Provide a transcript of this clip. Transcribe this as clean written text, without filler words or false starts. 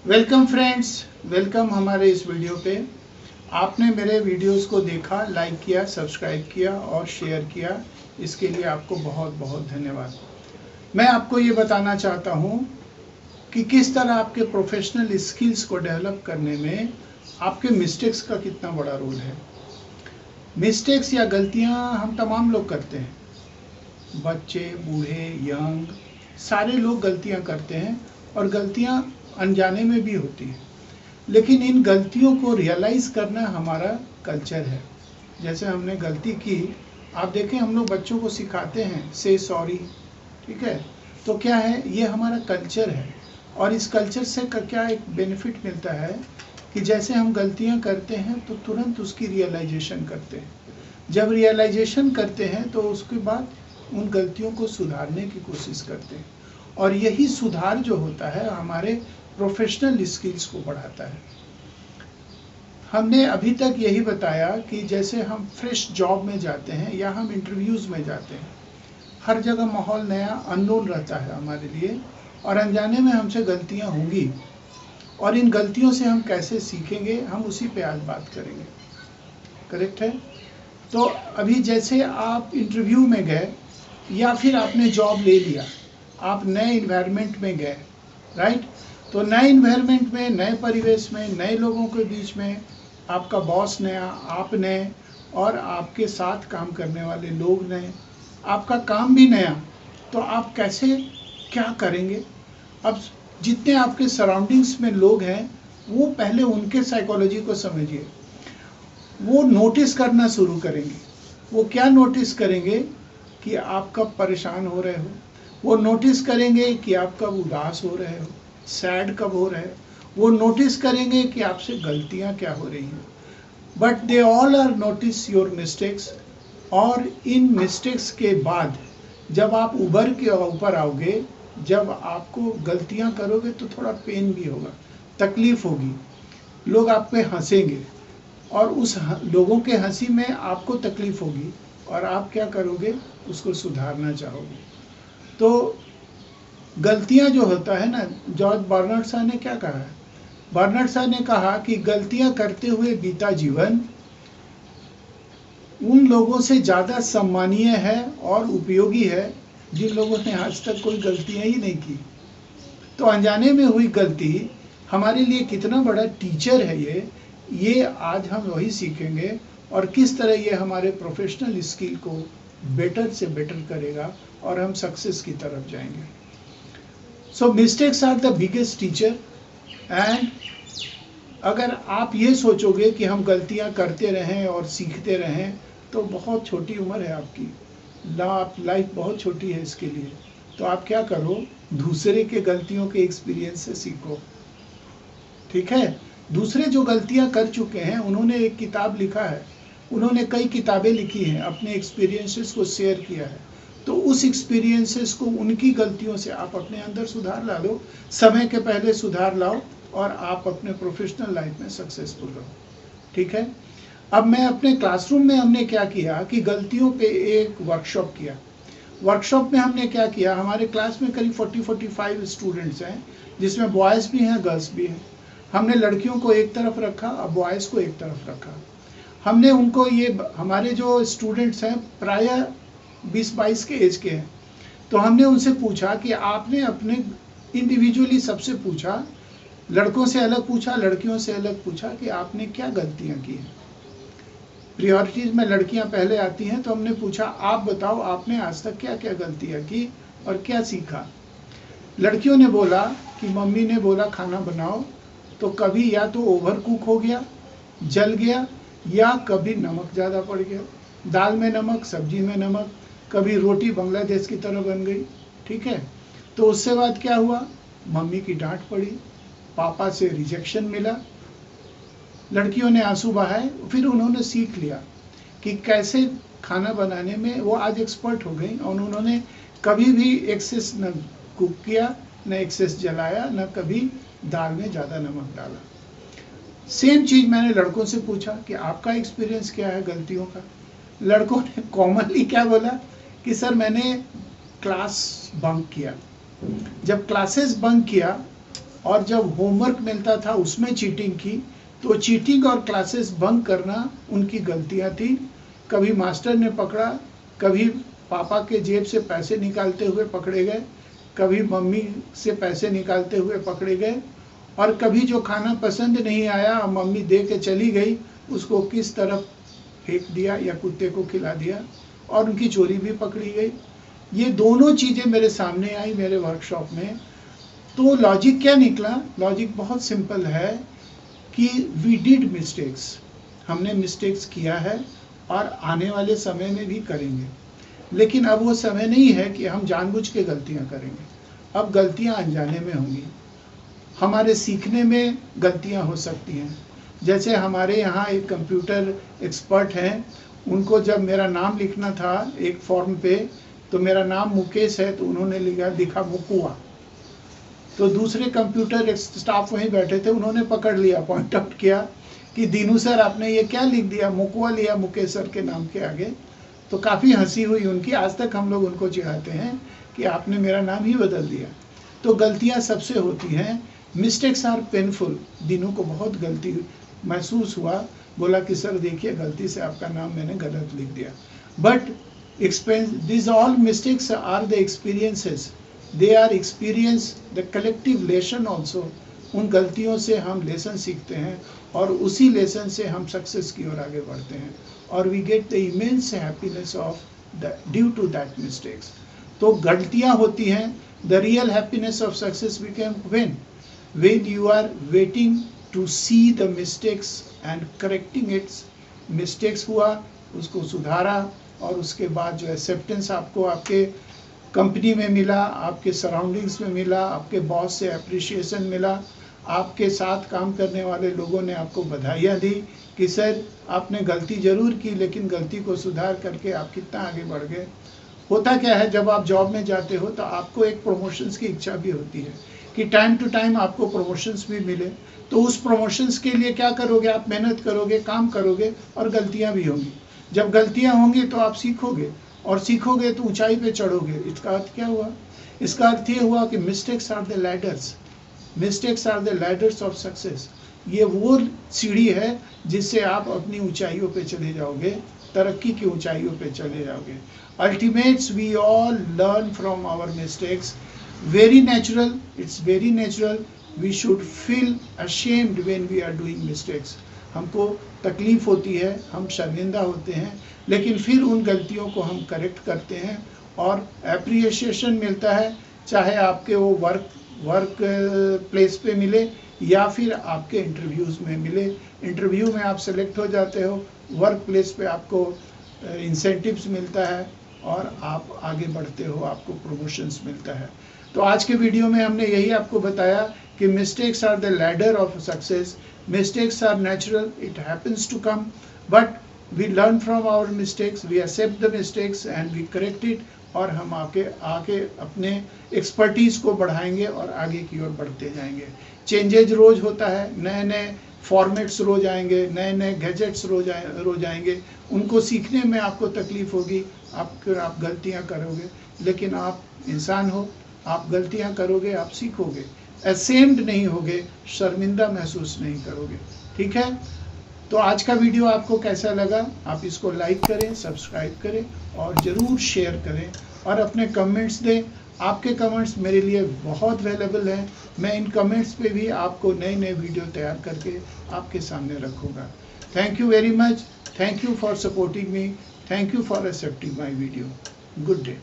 Welcome friends, welcome हमारे इस video पे। आपने मेरे वीडियोस को देखा, लाइक किया, सब्सक्राइब किया और शेयर किया, इसके लिए आपको बहुत बहुत धन्यवाद। मैं आपको ये बताना चाहता हूँ कि किस तरह आपके प्रोफेशनल स्किल्स को डेवलप करने में आपके मिस्टेक्स का कितना बड़ा रोल है। मिस्टेक्स या गलतियाँ हम तमाम लोग करते हैं, बच्चे, बूढ़े, यंग, सारे लोग गलतियाँ करते हैं और गलतियाँ अनजाने में भी होती हैं। लेकिन इन गलतियों को रियलाइज करना हमारा कल्चर है। जैसे हमने गलती की, आप देखें हम लोग बच्चों को सिखाते हैं से सॉरी, ठीक है। तो क्या है, ये हमारा कल्चर है। और इस कल्चर से क्या एक बेनिफिट मिलता है कि जैसे हम गलतियां करते हैं तो तुरंत उसकी रियलाइजेशन करते हैं। जब रियलाइजेशन करते हैं तो उसके बाद उन गलतियों को सुधारने की कोशिश करते हैं। और यही सुधार जो होता है हमारे प्रोफेशनल स्किल्स को बढ़ाता है। हमने अभी तक यही बताया कि जैसे हम फ्रेश जॉब में जाते हैं या हम इंटरव्यूज़ में जाते हैं, हर जगह माहौल नया, अननोन रहता है हमारे लिए और अनजाने में हमसे गलतियां होंगी। और इन गलतियों से हम कैसे सीखेंगे, हम उसी पे आज बात करेंगे। करेक्ट है। तो अभी जैसे आप इंटरव्यू में गए या फिर आपने जॉब ले लिया, आप नए इन्वायरमेंट में गए, राइट। तो नए इन्वायरमेंट में, नए परिवेश में, नए लोगों के बीच में, आपका बॉस नया, आप नए और आपके साथ काम करने वाले लोग नए, आपका काम भी नया। तो आप कैसे क्या करेंगे? अब जितने आपके सराउंडिंग्स में लोग हैं, वो पहले उनके साइकोलॉजी को समझिए। वो नोटिस करना शुरू करेंगे। वो क्या नोटिस करेंगे? कि आप कब परेशान हो रहे हो। वो नोटिस करेंगे कि आप कब उदास हो रहे हो, सैड कब हो रहे हो। वो नोटिस करेंगे कि आपसे गलतियां क्या हो रही हैं। But they all are notice your mistakes. और इन मिस्टेक्स के बाद जब आप उभर के ऊपर आओगे, जब आपको गलतियां करोगे तो थोड़ा पेन भी होगा, तकलीफ होगी, लोग आप पे हंसेंगे और उस लोगों के हंसी में आपको तकलीफ होगी और आप क्या करोगे? उसको सुधारना चाहोगे। तो गलतियां जो होता है ना, जॉर्ज बर्नार्ड शॉ ने क्या कहा है? बर्नार्ड शॉ ने कहा कि गलतियां करते हुए बीता जीवन उन लोगों से ज़्यादा सम्मानीय है और उपयोगी है जिन लोगों ने आज तक कोई गलतियां ही नहीं की। तो अनजाने में हुई गलती हमारे लिए कितना बड़ा टीचर है ये आज हम वही सीखेंगे और किस तरह ये हमारे प्रोफेशनल स्किल को बेटर से बेटर करेगा और हम सक्सेस की तरफ जाएंगे। So mistakes are the biggest teacher. And अगर आप ये सोचोगे कि हम गलतियां करते रहें और सीखते रहें तो बहुत छोटी उम्र है आपकी, लाइफ बहुत छोटी है इसके लिए। तो आप क्या करो? दूसरे के गलतियों के एक्सपीरियंस से सीखो, ठीक है। दूसरे जो गलतियां कर चुके हैं, उन्होंने एक किताब लिखा है, उन्होंने कई किताबें लिखी हैं, अपने एक्सपीरियंसेस को शेयर किया है। तो उस एक्सपीरियंसेस को, उनकी गलतियों से आप अपने अंदर सुधार ला लो, समय के पहले सुधार लाओ और आप अपने प्रोफेशनल लाइफ में सक्सेसफुल रहो, ठीक है। अब मैं अपने क्लासरूम में हमने क्या किया कि गलतियों पे एक वर्कशॉप किया। वर्कशॉप में हमने क्या किया, हमारे क्लास में करीब 40-45 स्टूडेंट्स हैं, जिसमें बॉयज़ भी हैं, गर्ल्स भी हैं। हमने लड़कियों को एक तरफ रखा और बॉयज़ को एक तरफ रखा। हमने उनको ये, हमारे जो स्टूडेंट्स हैं प्रायः 20-22 के एज के हैं, तो हमने उनसे पूछा कि आपने अपने इंडिविजुअली सबसे पूछा, लड़कों से अलग पूछा, लड़कियों से अलग पूछा कि आपने क्या गलतियां की हैं। प्रियोरिटीज में लड़कियां पहले आती हैं, तो हमने पूछा आप बताओ आपने आज तक क्या क्या गलतियां की और क्या सीखा। लड़कियों ने बोला कि मम्मी ने बोला खाना बनाओ, तो कभी या तो ओवर कुक हो गया, जल गया, या कभी नमक ज़्यादा पड़ गया, दाल में नमक, सब्जी में नमक, कभी रोटी बांग्लादेश की तरह बन गई, ठीक है। तो उससे बाद क्या हुआ? मम्मी की डांट पड़ी, पापा से रिजेक्शन मिला, लड़कियों ने आंसू बहाए। फिर उन्होंने सीख लिया कि कैसे खाना बनाने में वो आज एक्सपर्ट हो गई और उन्होंने कभी भी एक्सेस न कुक किया, न एक्सेस जलाया, न कभी दाल में ज़्यादा नमक डाला। सेम चीज़ मैंने लड़कों से पूछा कि आपका एक्सपीरियंस क्या है गलतियों का। लड़कों ने कॉमनली क्या बोला कि सर मैंने क्लास बंक किया। जब क्लासेस बंक किया और जब होमवर्क मिलता था उसमें चीटिंग की, तो चीटिंग और क्लासेस बंक करना उनकी गलतियां थी। कभी मास्टर ने पकड़ा, कभी पापा के जेब से पैसे निकालते हुए पकड़े गए, कभी मम्मी से पैसे निकालते हुए पकड़े गए, और कभी जो खाना पसंद नहीं आया और मम्मी दे के चली गई उसको किस तरफ फेंक दिया या कुत्ते को खिला दिया, और उनकी चोरी भी पकड़ी गई। ये दोनों चीज़ें मेरे सामने आई मेरे वर्कशॉप में। तो लॉजिक क्या निकला? लॉजिक बहुत सिंपल है कि वी डिड मिस्टेक्स, हमने मिस्टेक्स किया है और आने वाले समय में भी करेंगे। लेकिन अब वो समय नहीं है कि हम जानबूझ के गलतियां करेंगे, अब गलतियां अनजाने में होंगी। हमारे सीखने में गलतियां हो सकती हैं। जैसे हमारे यहाँ एक कंप्यूटर एक्सपर्ट हैं, उनको जब मेरा नाम लिखना था एक फॉर्म पे, तो मेरा नाम मुकेश है तो उन्होंने लिखा मुकुआ। तो दूसरे कंप्यूटर स्टाफ वहीं बैठे थे, उन्होंने पकड़ लिया, पॉइंट आउट किया कि दीनू सर आपने ये क्या लिख दिया, मुकुआ लिया मुकेश सर के नाम के आगे। तो काफ़ी हंसी हुई उनकी। आज तक हम लोग उनको चिढ़ाते हैं कि आपने मेरा नाम ही बदल दिया। तो गलतियां सबसे होती हैं। Mistakes are painful. दीनू को बहुत गलती महसूस हुआ, बोला कि सर देखिए गलती से आपका नाम मैंने गलत लिख दिया। But these all mistakes are the experiences, they are experience, the collective lesson also। उन गलतियों से हम लेसन सीखते हैं और उसी लेसन से हम सक्सेस की ओर आगे बढ़ते हैं, और we get the immense happiness of due to that mistakes. तो गलतियां होती हैं। The real happiness of success we can when you are waiting to see the mistakes and correcting its mistakes हुआ, उसको सुधारा, और उसके बाद जो एक्सेप्टेंस आपको आपके कंपनी में मिला, आपके सराउंडिंग्स में मिला, आपके बॉस से अप्रिशिएशन मिला, आपके साथ काम करने वाले लोगों ने आपको बधाइयाँ दी कि सर आपने गलती ज़रूर की लेकिन गलती को सुधार करके आप कितना आगे बढ़ गए। होता क्या है, जब आप जॉब में जाते हो तो आपको एक प्रमोशंस की इच्छा भी होती है कि टाइम टू टाइम आपको प्रमोशंस भी मिले। तो उस प्रमोशंस के लिए क्या करोगे, आप मेहनत करोगे, काम करोगे, और गलतियां भी होंगी। जब गलतियां होंगी तो आप सीखोगे, और सीखोगे तो ऊंचाई पे चढ़ोगे। इसका अर्थ क्या हुआ? इसका अर्थ ये हुआ कि mistakes are the ladders, mistakes are the ladders of success. ये वो सीढ़ी है जिससे आप अपनी ऊंचाइयों पे चले जाओगे, तरक्की की ऊंचाइयों पे चले जाओगे। Ultimates we all learn from our mistakes. Very natural, it's very natural, we should feel ashamed when we are doing mistakes। हमको तकलीफ होती है, हम शर्मिंदा होते हैं, लेकिन फिर उन गलतियों को हम करेक्ट करते हैं और एप्रिसिएशन मिलता है, चाहे आपके वो वर्क प्लेस पे मिले या फिर आपके इंटरव्यूज़ में मिले। इंटरव्यू में आप सेलेक्ट हो जाते हो, वर्क प्लेस पे आपको इंसेंटिव्स मिलता है और आप आगे बढ़ते हो, आपको प्रमोशंस मिलता है। तो आज के वीडियो में हमने यही आपको बताया कि mistakes are the ladder of success. Mistakes are natural, it happens to come, but we learn from our mistakes, we accept the mistakes and we correct it, और हम आगे अपने एक्सपर्टीज को बढ़ाएंगे और आगे की ओर बढ़ते जाएंगे। चेंजेज रोज होता है, नए नए फॉर्मेट्स रोज आएंगे, नए नए गैजेट्स रोज आएंगे। उनको सीखने में आपको तकलीफ होगी, आप गलतियां करोगे, लेकिन आप इंसान हो, आप गलतियां करोगे, आप सीखोगे, असेम्ड नहीं होगे, शर्मिंदा महसूस नहीं करोगे। ठीक है, तो आज का वीडियो आपको कैसा लगा? आप इसको लाइक करें, सब्सक्राइब करें और ज़रूर शेयर करें और अपने कमेंट्स दें। आपके कमेंट्स मेरे लिए बहुत वैल्यूएबल हैं। मैं इन कमेंट्स पे भी आपको नए नए वीडियो तैयार करके आपके सामने रखूँगा। Thank you very much, thank you for supporting me, thank you for accepting my video. Good day.